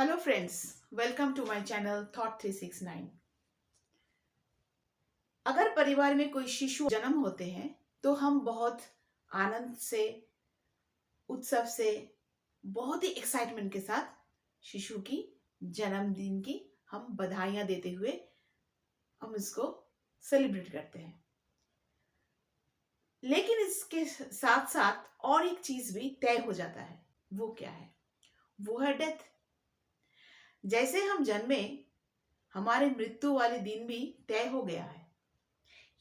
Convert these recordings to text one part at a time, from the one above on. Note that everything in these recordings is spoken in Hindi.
Hello friends, welcome to my channel thought 369। अगर परिवार में कोई शिशु जन्म होते हैं तो हम बहुत आनंद से, उत्सव से, बहुत ही एक्साइटमेंट के साथ शिशु की जन्मदिन की हम बधाइयां देते हुए हम इसको सेलिब्रेट करते हैं। लेकिन इसके साथ साथ और एक चीज भी तय हो जाता है। वो क्या है? वो है डेथ। जैसे हम जन्मे, हमारे मृत्यु वाले दिन भी तय हो गया है।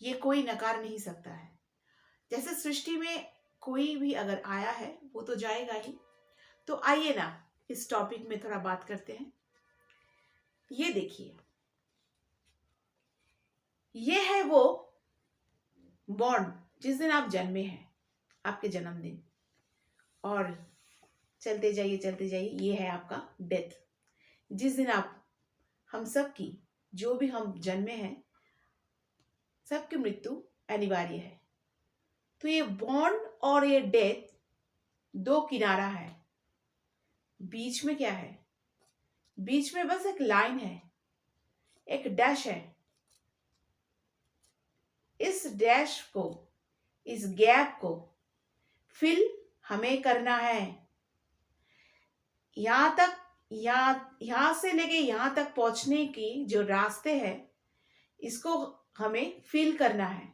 ये कोई नकार नहीं सकता है। जैसे सृष्टि में कोई भी अगर आया है वो तो जाएगा ही। तो आइए ना, इस टॉपिक में थोड़ा बात करते हैं। ये देखिए, ये है वो बॉर्न जिस दिन आप जन्मे हैं, आपके जन्मदिन। और चलते जाइए, ये है आपका डेथ। जिस दिन आप, हम सब की, जो भी हम जन्मे हैं, सबकी मृत्यु अनिवार्य है। तो ये बॉर्न और ये डेथ दो किनारा है। बीच में क्या है? बीच में बस एक लाइन है, एक डैश है। इस डैश को, इस गैप को फिल हमें करना है। यहां तक, यहां से लेके यहां तक पहुंचने की जो रास्ते हैं, इसको हमें फिल करना है।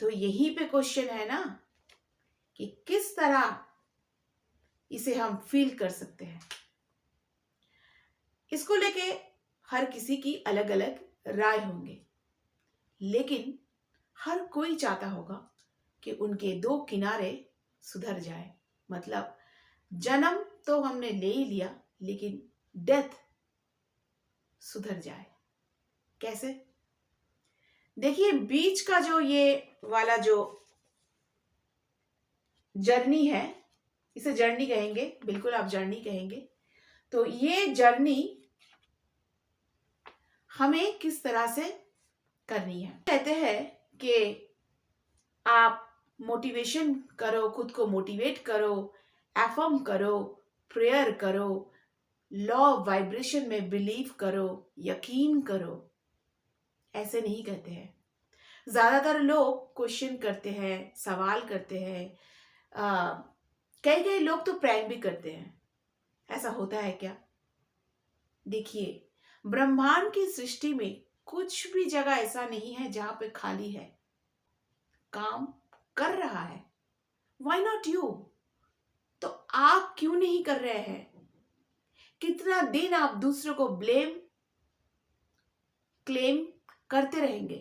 तो यही पे क्वेश्चन है ना, कि किस तरह इसे हम फील कर सकते हैं। इसको लेके हर किसी की अलग अलग राय होंगे, लेकिन हर कोई चाहता होगा कि उनके दो किनारे सुधर जाए। मतलब जन्म तो हमने ले ही लिया, लेकिन डेथ सुधर जाए। कैसे? देखिए, बीच का जो ये वाला जो जर्नी है, इसे जर्नी कहेंगे, बिल्कुल आप जर्नी कहेंगे। तो ये जर्नी हमें किस तरह से करनी है? कहते हैं कि आप मोटिवेशन करो, खुद को मोटिवेट करो, एफर्म करो, प्रेयर करो, लॉ ऑफ वाइब्रेशन में बिलीव करो, यकीन करो। ऐसे नहीं कहते हैं। ज्यादातर लोग क्वेश्चन करते हैं, सवाल करते हैं। कई कई लोग तो प्रैंक भी करते हैं। ऐसा होता है क्या? देखिए, ब्रह्मांड की सृष्टि में कुछ भी जगह ऐसा नहीं है जहां पे खाली है। काम कर रहा है। Why not you? तो आप क्यों नहीं कर रहे हैं? कितना दिन आप दूसरों को ब्लेम क्लेम करते रहेंगे?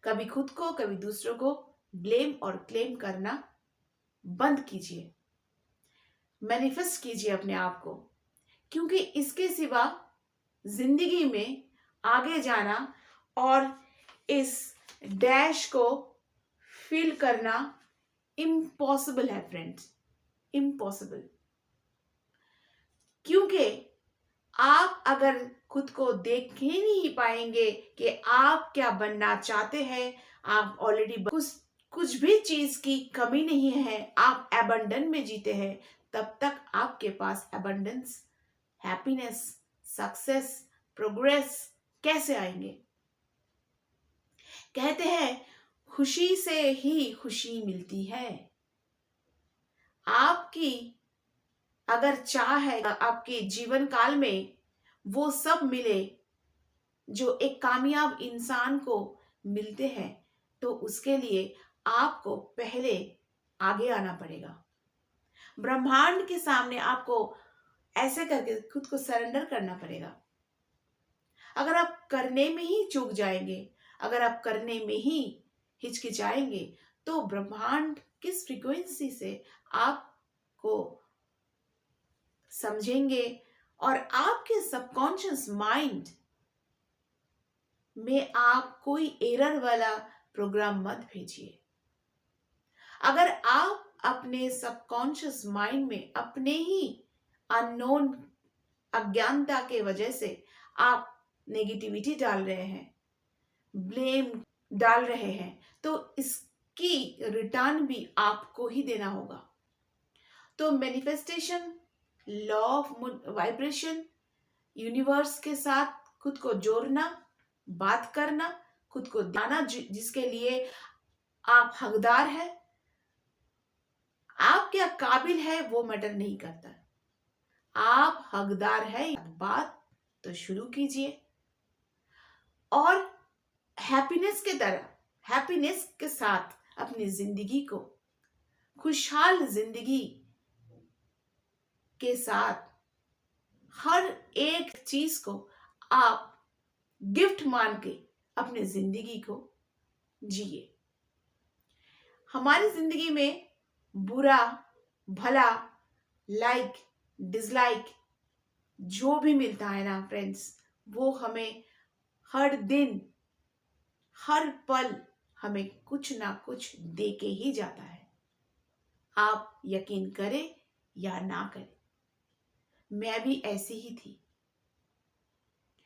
कभी खुद को, कभी दूसरों को ब्लेम और क्लेम करना बंद कीजिए। मैनिफेस्ट कीजिए अपने आप को, क्योंकि इसके सिवा जिंदगी में आगे जाना और इस डैश को फील करना इम्पॉसिबल है फ्रेंड्स, इम्पॉसिबल। क्योंकि आप अगर खुद को देख ही नहीं पाएंगे कि आप क्या बनना चाहते हैं, आप ऑलरेडी कुछ भी चीज की कमी नहीं है, आप एबंडन में जीते हैं, तब तक आपके पास एबंडेंस, हैप्पीनेस, सक्सेस, प्रोग्रेस कैसे आएंगे? कहते हैं खुशी से ही खुशी मिलती है। आपकी अगर चाह है आपके जीवन काल में वो सब मिले जो एक कामयाब इंसान को मिलते हैं, तो उसके लिए आपको पहले आगे आना पड़ेगा। ब्रह्मांड के सामने आपको ऐसे करके खुद को सरेंडर करना पड़ेगा। अगर आप करने में ही चूक जाएंगे, अगर आप करने में ही हिचकिचाएंगे, तो ब्रह्मांड किस फ्रीक्वेंसी से आपको समझेंगे? और आपके सबकॉन्शियस माइंड में आप कोई एरर वाला प्रोग्राम मत भेजिए। अगर आप अपने सबकॉन्शियस माइंड में अपने ही अननोन, अज्ञानता के वजह से आप नेगेटिविटी डाल रहे हैं, ब्लेम डाल रहे हैं, तो की रिटर्न भी आपको ही देना होगा। तो manifestation, law of vibration, universe के साथ खुद को जोड़ना, बात करना, खुद को जाना जिसके लिए आप हकदार है, आप क्या काबिल है वो मैटर नहीं करता। आप हकदार है, बात तो शुरू कीजिए और हैप्पीनेस के साथ अपनी जिंदगी को, खुशहाल जिंदगी के साथ हर एक चीज को आप गिफ्ट मान के अपने जिंदगी को जिए। हमारी जिंदगी में बुरा भला, लाइक डिसलाइक जो भी मिलता है ना फ्रेंड्स, वो हमें हर दिन हर पल हमें कुछ ना कुछ दे के ही जाता है। आप यकीन करें या ना करें, मैं भी ऐसी ही थी।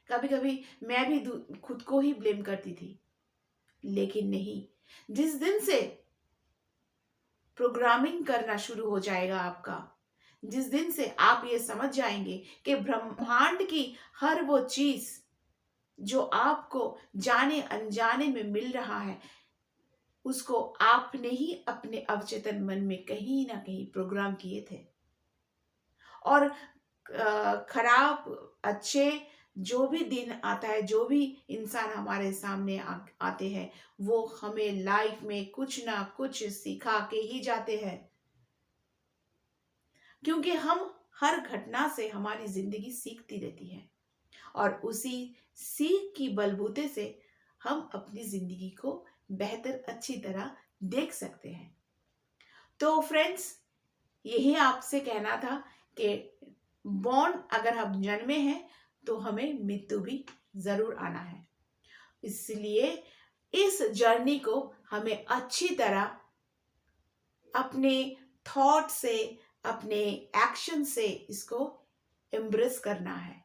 कभी कभी मैं भी खुद को ही ब्लेम करती थी, लेकिन नहीं, जिस दिन से प्रोग्रामिंग करना शुरू हो जाएगा आपका, जिस दिन से आप ये समझ जाएंगे कि ब्रह्मांड की हर वो चीज जो आपको जाने अनजाने में मिल रहा है, उसको आपने ही अपने अवचेतन मन में कहीं ना कहीं प्रोग्राम किए थे। और खराब अच्छे जो भी दिन आता है, जो भी इंसान हमारे सामने आते हैं, वो हमें लाइफ में कुछ ना कुछ सिखा के ही जाते हैं, क्योंकि हम हर घटना से हमारी जिंदगी सीखती रहती है और उसी सीख की बलबूते से हम अपनी जिंदगी को बेहतर अच्छी तरह देख सकते हैं। तो फ्रेंड्स, यही आपसे कहना था कि बॉर्न अगर हम जन्मे हैं तो हमें मृत्यु भी जरूर आना है। इसलिए इस जर्नी को हमें अच्छी तरह अपने थॉट से, अपने एक्शन से इसको एम्ब्रेस करना है,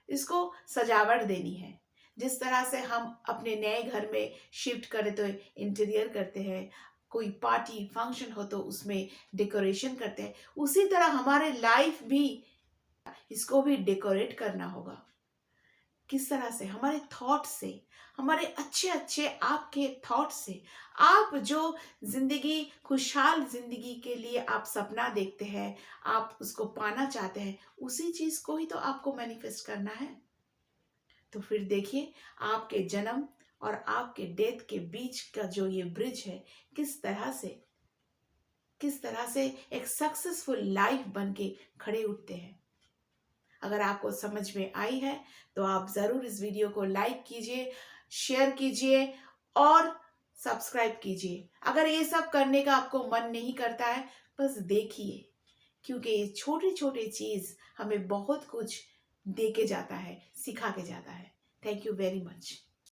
इसको सजावट देनी है। जिस तरह से हम अपने नए घर में शिफ्ट करें तो इंटीरियर करते हैं, कोई पार्टी फंक्शन हो तो उसमें डेकोरेशन करते हैं, उसी तरह हमारे लाइफ भी, इसको भी डेकोरेट करना होगा। किस तरह से? हमारे थॉट से, हमारे अच्छे अच्छे आपके थॉट से। आप जो जिंदगी, खुशहाल जिंदगी के लिए आप सपना देखते हैं, आप उसको पाना चाहते हैं, उसी चीज को ही तो आपको मैनिफेस्ट करना है। तो फिर देखिए, आपके जन्म और आपके डेथ के बीच का जो ये ब्रिज है, किस तरह से एक सक्सेसफुल लाइफ बन के खड़े उठते हैं। अगर आपको समझ में आई है तो आप जरूर इस वीडियो को लाइक कीजिए, शेयर कीजिए और सब्सक्राइब कीजिए। अगर ये सब करने का आपको मन नहीं करता है, बस देखिए, क्योंकि ये छोटे छोटे चीज हमें बहुत कुछ दे के जाता है, सिखा के जाता है। Thank you very much.